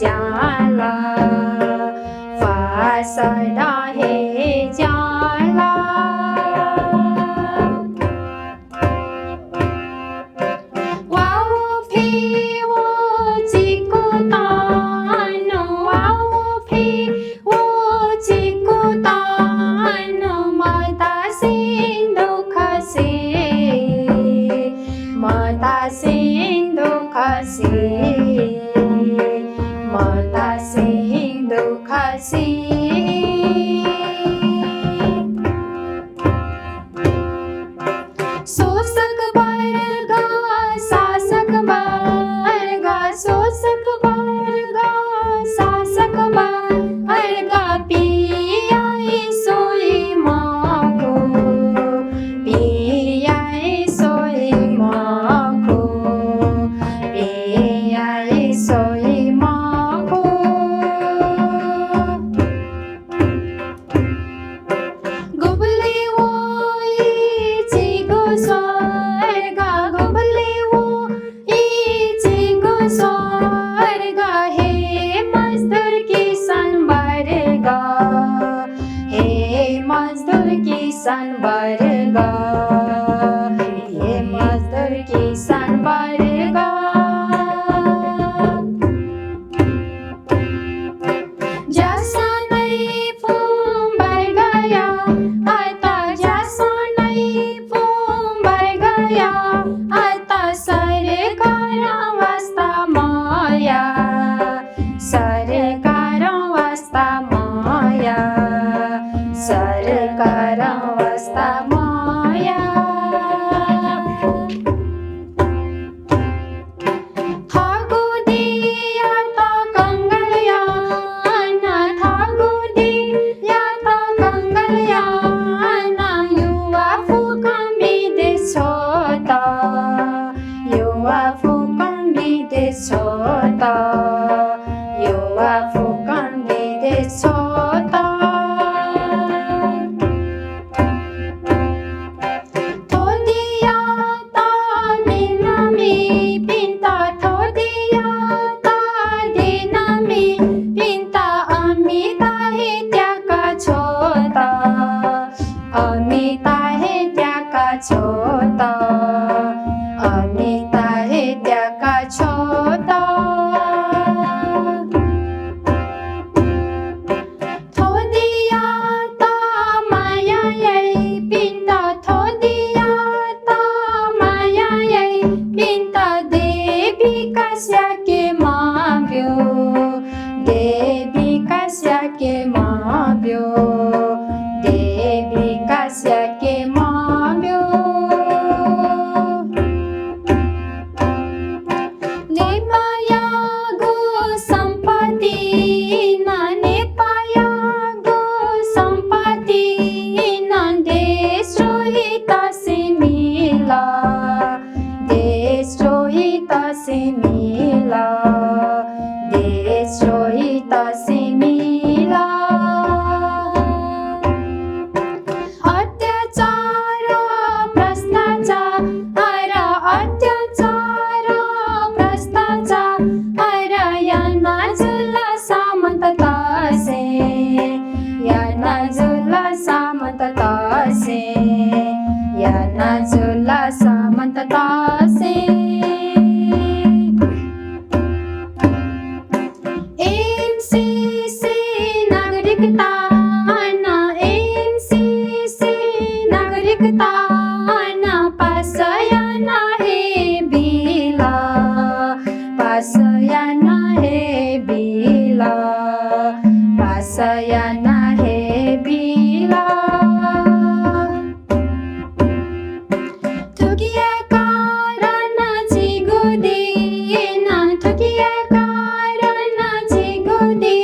जाला फासडा हे जाला वाओ फे वो चिको तानो वाओ फे वो चिको तानो मता सिंधु खसे मता सिंधु खसे मता सिंधु खसे शोषक वर्ग शासक वर्ग शोषक वर्ग शासक वर्ग पियाई सोई माको पियाई सोई माको पियाई सोई माको गुबले वो चिगो स्वर्ग गुबले वो चिगो स्वर्ग हे मजदूर किसान वर्ग हे मजदूर किसान वर्ग हे मजदूर किसान वर्ग जैसा नहीं फूम भर गया आता जैसा नहीं फूम भर गया आता सरकार वास्ता माया सरकार वास्ता माया सरकार वास्ता माया थागो दिया ता कंगलिया ना थागो दिया ता कंगलिया ना युवा फुकन विदेश होता युवा फुकन विदेश होता युवा फुकन विदेश होता थोदिया ता दिनमी पिंता थोदिया ता दिनमी पिंता अमिता हे त्याका छोता अमिता हे त्याका छोता अमिता हे त्याका छोता थोदिया ता माया यई पिंता थोदिया ता माया यई पिंता देवी कस्या के माव्यो देवी कस्या के माव्यो देवी कस्या के माव्यो नेपाया गो सम्पत्ति ना नेपाया गो सम्पत्ति ना देशद्रोहित से मिला देशद्रोहित से मिला देशद्रोहित से मिला अत्याचार भ्रष्टाचार अत्याचार भ्रष्टाचार यांना जुला सामंतता से यांना जुला सामंतता से यांना जुला सामंतता से एमसीसी नागरिकता ना एमसीसी नागरिकता ना पासयाना हे बिला पासयाना हे बिला पासयाना हे बिला थुकिया कारण चिगुदी ना थुकिया कारण चिगुदी